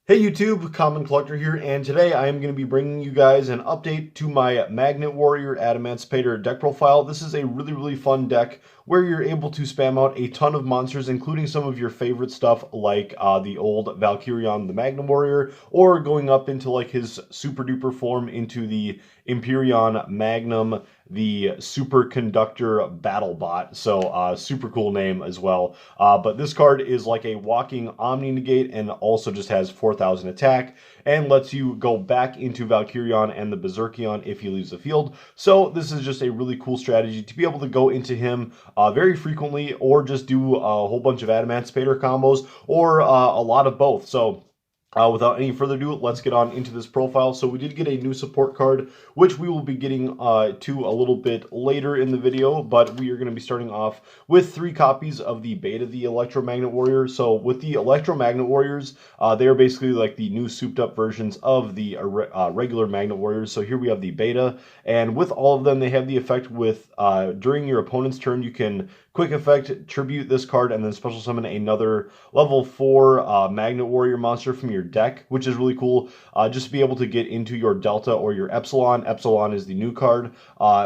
Hey YouTube, Common Collector here, and today I am going to be bringing you guys an update to my Magnet Warrior Adamancipator deck profile. This is a really fun deck where you're able to spam out a ton of monsters, including some of your favorite stuff like the old Valkyrion the Magnet Warrior, or going up into like his super duper form into the Imperion Magnum, the Superconductor Battlebot. So super cool name as well. But this card is like a walking Omni Negate and also just has 4,000 attack and lets you go back into Valkyrion and the Berserkion if he leaves the field. So this is just a really cool strategy to be able to go into him very frequently, or just do a whole bunch of Adamancipator combos, or a lot of both. So without any further ado, let's get on into this profile. So we did get a new support card, which we will be getting to a little bit later in the video, but we are going to be starting off with 3 copies of the beta, the Electromagnet Warrior. So with the Electromagnet Warriors, they are basically like the new souped up versions of the regular Magnet Warriors. So here we have the beta, and with all of them, they have the effect with during your opponent's turn, you can quick effect tribute this card and then special summon another level 4 Magnet Warrior monster from your deck, which is really cool. Just to be able to get into your Delta or your Epsilon. Epsilon is the new card,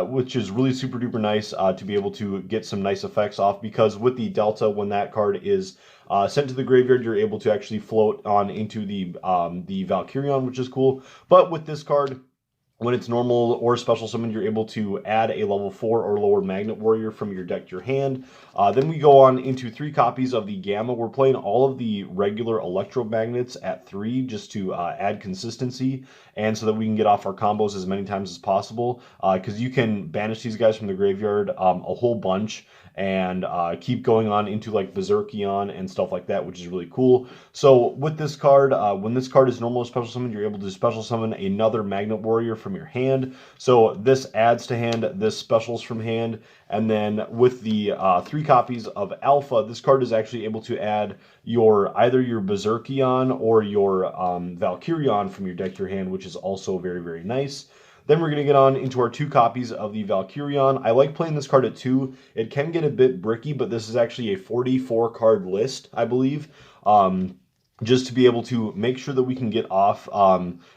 which is really super duper nice to be able to get some nice effects off, because with the Delta, when that card is sent to the graveyard, you're able to actually float on into the Valkyrion, which is cool. But with this card, when it's normal or special summoned, you're able to add a level 4 or lower Magnet Warrior from your deck to your hand. Then we go on into 3 copies of the Gamma. We're playing all of the regular Electromagnets at 3 just to add consistency, and so that we can get off our combos as many times as possible, because you can banish these guys from the graveyard a whole bunch and keep going on into like Berserkion and stuff like that, which is really cool. So with this card, when this card is normal or special summoned, you're able to special summon another Magnet Warrior from your hand. So this adds to hand, this specials from hand, and then with the 3 copies of Alpha, this card is actually able to add either your Berserkion or your Valkyrion from your deck to your hand, which is also very nice. Then we're going to get on into our 2 copies of the Valkyrion. I like playing this card at 2. It can get a bit bricky, but this is actually a 44 card list, I believe. Just to be able to make sure that we can get off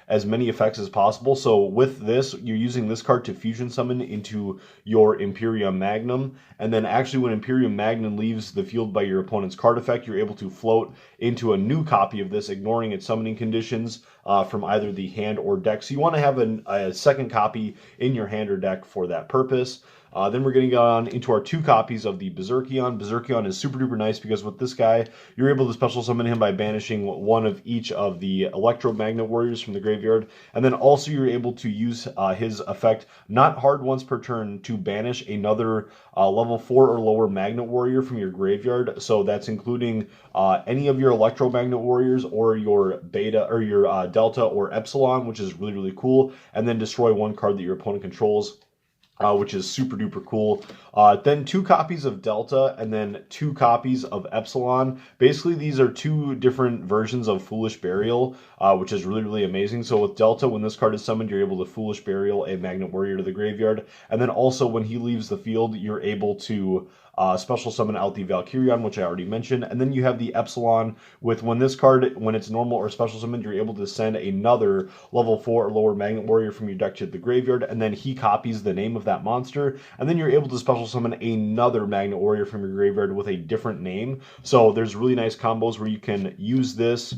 as many effects as possible. So with this, you're using this card to fusion summon into your Imperium Magnum, and then actually when Imperium Magnum leaves the field by your opponent's card effect, you're able to float into a new copy of this, ignoring its summoning conditions from either the hand or deck. So you want to have a second copy in your hand or deck for that purpose. Then we're going to go on into our 2 copies of the Berserkion. Berserkion is super duper nice because with this guy, you're able to special summon him by banishing one of each of the Electromagnet Warriors from the graveyard. And then also you're able to use his effect, not hard once per turn, to banish another level 4 or lower Magnet Warrior from your graveyard. So that's including any of your Electromagnet Warriors or your Beta or your Delta or Epsilon, which is really cool. And then destroy 1 card that your opponent controls, which is super duper cool. Then 2 copies of Delta and then 2 copies of Epsilon. Basically, these are 2 different versions of Foolish Burial, which is really amazing. So with Delta, when this card is summoned, you're able to Foolish Burial a Magnet Warrior to the graveyard. And then also when he leaves the field, you're able to special summon out the Valkyrion, which I already mentioned. And then you have the Epsilon with when this card, when it's normal or special summoned, you're able to send another level 4 or lower Magnet Warrior from your deck to the graveyard, and then he copies the name of that monster, and then you're able to special summon another Magnet Warrior from your graveyard with a different name. So there's really nice combos where you can use this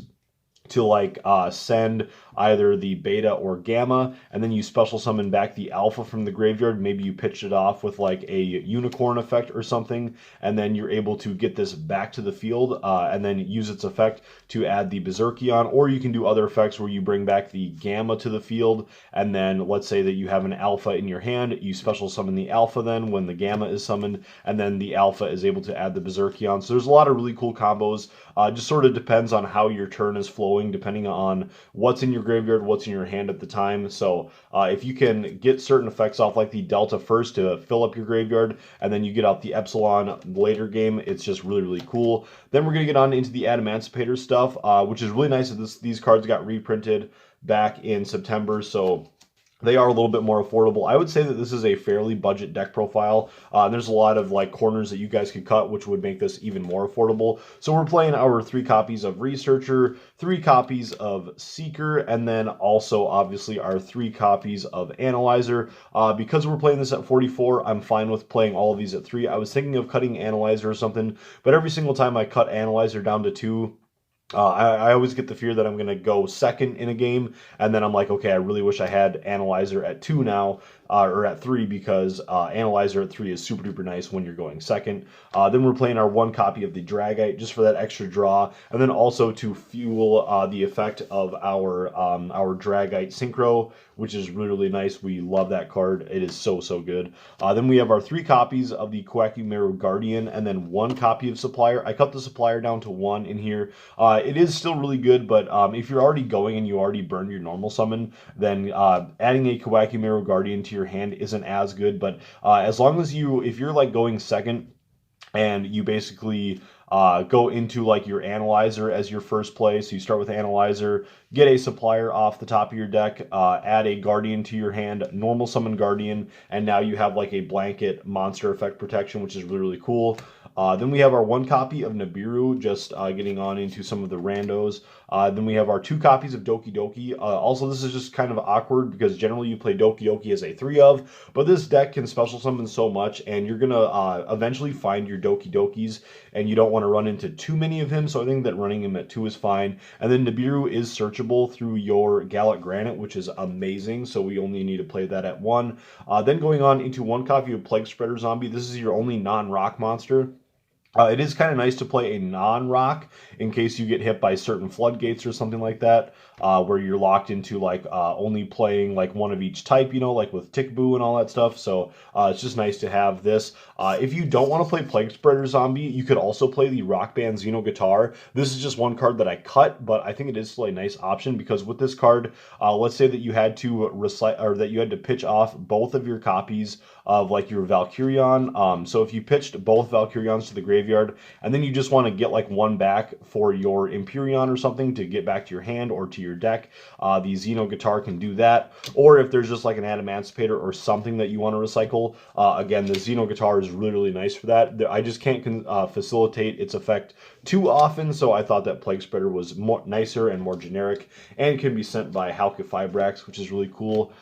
to like send either the Beta or Gamma, and then you special summon back the Alpha from the graveyard. Maybe you pitched it off with like a Unicorn effect or something, and then you're able to get this back to the field and then use its effect to add the Berserkion. Or you can do other effects where you bring back the Gamma to the field, and then let's say that you have an Alpha in your hand, you special summon the Alpha then when the Gamma is summoned, and then the Alpha is able to add the Berserkion. So there's a lot of really cool combos. Just sort of depends on how your turn is flowing, depending on what's in your graveyard, what's in your hand at the time. So if you can get certain effects off, like the Delta first to fill up your graveyard, and then you get out the Epsilon later game, it's just really cool. Then we're going to get on into the Adamancipator stuff, which is really nice that these cards got reprinted back in September. So they are a little bit more affordable. I would say that this is a fairly budget deck profile. There's a lot of like corners that you guys could cut, which would make this even more affordable. So we're playing our 3 copies of Researcher, 3 copies of Seeker, and then also obviously our 3 copies of Analyzer. Because we're playing this at 44, I'm fine with playing all of these at 3. I was thinking of cutting Analyzer or something, but every single time I cut Analyzer down to 2, I always get the fear that I'm going to go second in a game, and then I'm like, okay, I really wish I had Analyzer at 2 now, or at 3, because Analyzer at 3 is super duper nice when you're going second. Then we're playing our 1 copy of the Dragite just for that extra draw, and then also to fuel the effect of our Dragite Synchro, which is really, really nice. We love that card. It is so, so good. Then we have our 3 copies of the Quackimero Guardian, and then 1 copy of Supplier. I cut the Supplier down to 1 in here. It is still really good, but if you're already going and you already burned your normal summon, then adding a Quackimero Guardian to your hand isn't as good. But as long as if you're like going second and you basically go into like your Analyzer as your first play, so you start with Analyzer, get a Supplier off the top of your deck, add a Guardian to your hand, normal summon Guardian, and now you have like a blanket monster effect protection, which is really, really cool. Then we have our 1 copy of Nibiru, just getting on into some of the randos. Then we have our 2 copies of Doki Doki. Also, this is just kind of awkward because generally you play Doki Doki as a 3 of, but this deck can special summon so much, and you're going to eventually find your Doki Dokis, and you don't want to run into too many of him, so I think that running him at 2 is fine. And then Nibiru is searchable through your Gallic Granite, which is amazing, so we only need to play that at 1. Then going on into 1 copy of Plague Spreader Zombie. This is your only non-rock monster. It is kind of nice to play a non-rock in case you get hit by certain floodgates or something like that, where you're locked into like only playing like one of each type, you know, like with Tickboo and all that stuff. So it's just nice to have this. If you don't want to play Plague Spreader Zombie, you could also play the Rock Band Xeno Guitar. This is just 1 card that I cut, but I think it is still a nice option because with this card, let's say that you had to recite or that you had to pitch off both of your copies of like your Valkyrion. So if you pitched both Valkyrions to the graveyard and then you just want to get like 1 back for your Empyreon or something to get back to your hand or to your deck, the Xeno Guitar can do that. Or if there's just like an Adamancipator or something that you want to recycle, again, the Xeno Guitar is really, really nice for that. I just can't facilitate its effect too often, so I thought that Plague Spreader was more nicer and more generic and can be sent by Halka Fibrax, which is really cool.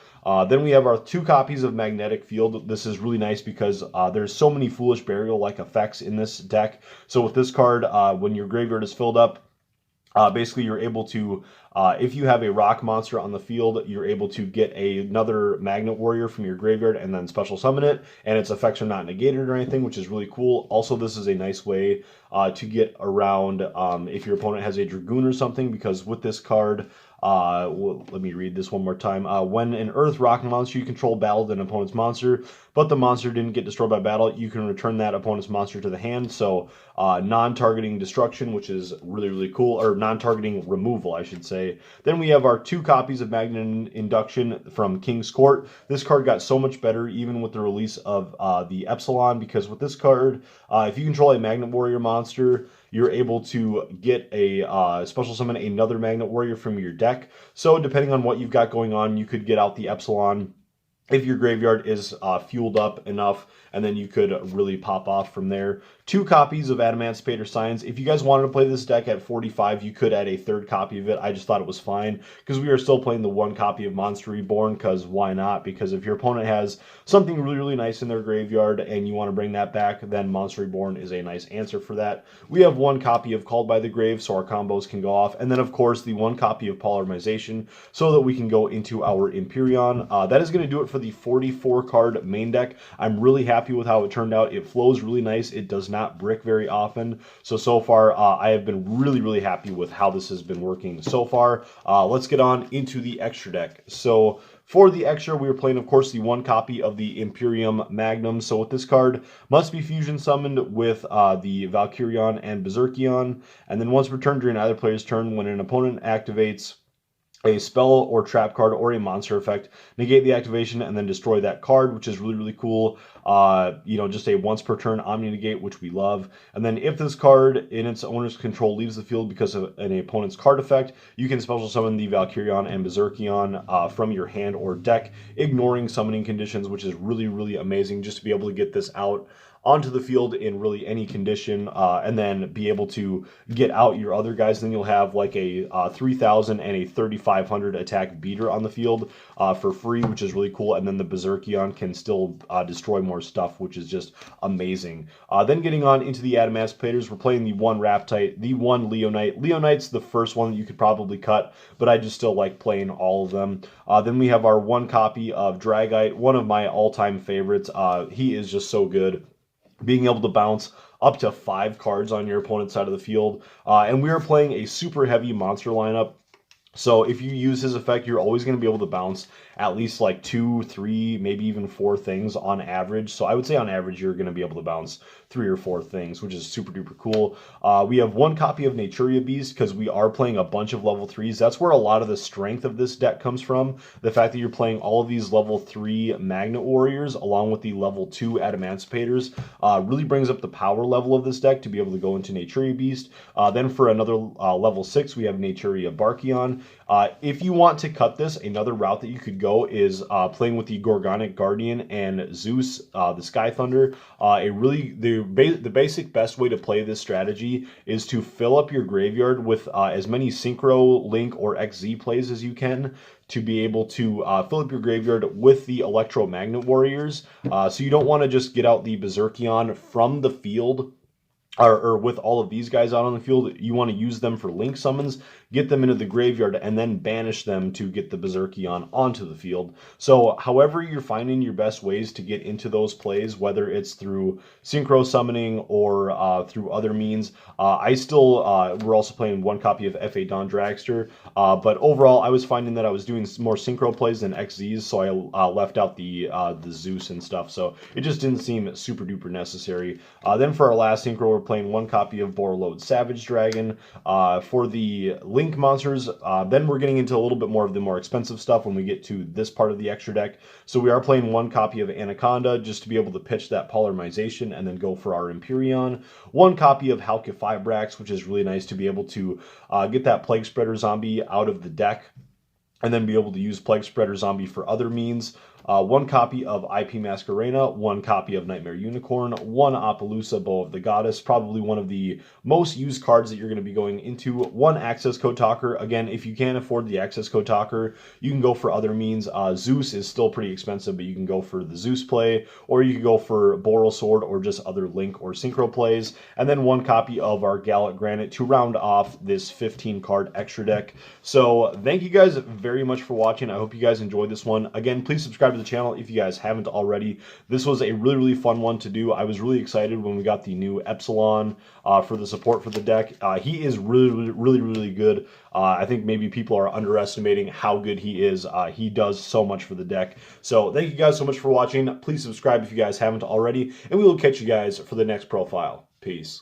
Then we have our 2 copies of Magnetic Field. This is really nice because there's so many Foolish Burial-like effects in this deck. So with this card, when your graveyard is filled up, basically you're able to, if you have a rock monster on the field, you're able to get another Magnet Warrior from your graveyard and then special summon it, and its effects are not negated or anything, which is really cool. Also, this is a nice way to get around if your opponent has a Dragoon or something, because with this card, well, let me read this one more time. When an Earth Rock monster you control battled an opponent's monster, but the monster didn't get destroyed by battle, you can return that opponent's monster to the hand. So non-targeting destruction, which is really, really cool, or non-targeting removal, I should say. Then we have our 2 copies of Magnet Induction from King's Court. This card got so much better even with the release of the Epsilon, because with this card, if you control a Magnet Warrior monster, you're able to get a special summon another Magnet Warrior from your deck. So depending on what you've got going on, you could get out the Epsilon if your graveyard is fueled up enough, and then you could really pop off from there. 2 copies of Adamancipator Signs. If you guys wanted to play this deck at 45, you could add a 3rd copy of it. I just thought it was fine because we are still playing the 1 copy of Monster Reborn, because why not? Because if your opponent has something really, really nice in their graveyard and you want to bring that back, then Monster Reborn is a nice answer for that. We have 1 copy of Called by the Grave, so our combos can go off. And then, of course, the 1 copy of Polymerization, so that we can go into our Empyreon. That is going to do it for the 44-card main deck. I'm really happy with how it turned out. It flows really nice. It does not brick very often. So far, I have been really, really happy with how this has been working so far. Let's get on into the extra deck. So for the extra, we are playing, of course, the 1 copy of the Imperium Magnum. So with this card, must be fusion summoned with the Valkyrion and Berserkion. And then once returned during either player's turn, when an opponent activates a spell or trap card or a monster effect, negate the activation, and then destroy that card, which is really, really cool. Just a once per turn Omni Negate, which we love. And then if this card in its owner's control leaves the field because of an opponent's card effect, you can special summon the Valkyrion and Berserkion from your hand or deck, ignoring summoning conditions, which is really, really amazing just to be able to get this out onto the field in really any condition, and then be able to get out your other guys. Then you'll have like a 3,000 and a 3,500 attack beater on the field for free, which is really cool. And then the Berserkion can still destroy more stuff, which is just amazing. Then getting on into the Adamancipators, we're playing the one Raptite, the one Leonite. Leonite's the first one that you could probably cut, but I just still like playing all of them. Then we have our one copy of Dragite, one of my all-time favorites. He is just so good, being able to bounce up to 5 cards on your opponent's side of the field. And we are playing a super heavy monster lineup. So if you use his effect, you're always going to be able to bounce at least like 2, 3, maybe even 4 things on average. So I would say on average, you're going to be able to bounce 3 or 4 things, which is super duper cool. We have one copy of Naturia Beast because we are playing a bunch of level 3s. That's where a lot of the strength of this deck comes from. The fact that you're playing all of these level 3 Magnet Warriors along with the level 2 Adamancipators really brings up the power level of this deck to be able to go into Naturia Beast. Then for another level 6, we have Naturia Barkion. If you want to cut this, another route that you could go is playing with the Gorgonic Guardian and Zeus, the Sky Thunder. The basic best way to play this strategy is to fill up your graveyard with as many Synchro, Link, or XZ plays as you can to be able to fill up your graveyard with the Electromagnet Warriors. So you don't want to just get out the Berserkion from the field, or with all of these guys out on the field. You want to use them for link summons, get them into the graveyard, and then banish them to get the Berserkion onto the field. So however you're finding your best ways to get into those plays, whether it's through synchro summoning or through other means. We're also playing one copy of F.A. Dawn Dragster, but overall I was finding that I was doing more synchro plays than XZs, so I left out the Zeus and stuff, so it just didn't seem super duper necessary. Then for our last synchro, we're playing one copy of Borreload Savage Dragon. For the Link monsters, then we're getting into a little bit more of the more expensive stuff when we get to this part of the extra deck. So we are playing one copy of Anaconda just to be able to pitch that Polymerization and then go for our Empyreon. One copy of Halqifibrax, which is really nice to be able to get that Plague Spreader zombie out of the deck and then be able to use Plague Spreader zombie for other means. One copy of IP Masquerena, one copy of Nightmare Unicorn, one Appaloosa Bow of the Goddess, probably one of the most used cards that you're going to be going into, one Access Code Talker. Again, if you can't afford the Access Code Talker, you can go for other means. Zeus is still pretty expensive, but you can go for the Zeus play, or you can go for Boral Sword or just other Link or Synchro plays, and then one copy of our Gallic Granite to round off this 15-card extra deck. So thank you guys very much for watching. I hope you guys enjoyed this one. Again, please subscribe to the channel if you guys haven't already. This was a really, really fun one to do. I was really excited when we got the new Epsilon for the support for the deck. He is really, really, really good. I think maybe people are underestimating how good he is. He does so much for the deck. So thank you guys so much for watching. Please subscribe if you guys haven't already, and we will catch you guys for the next profile. Peace.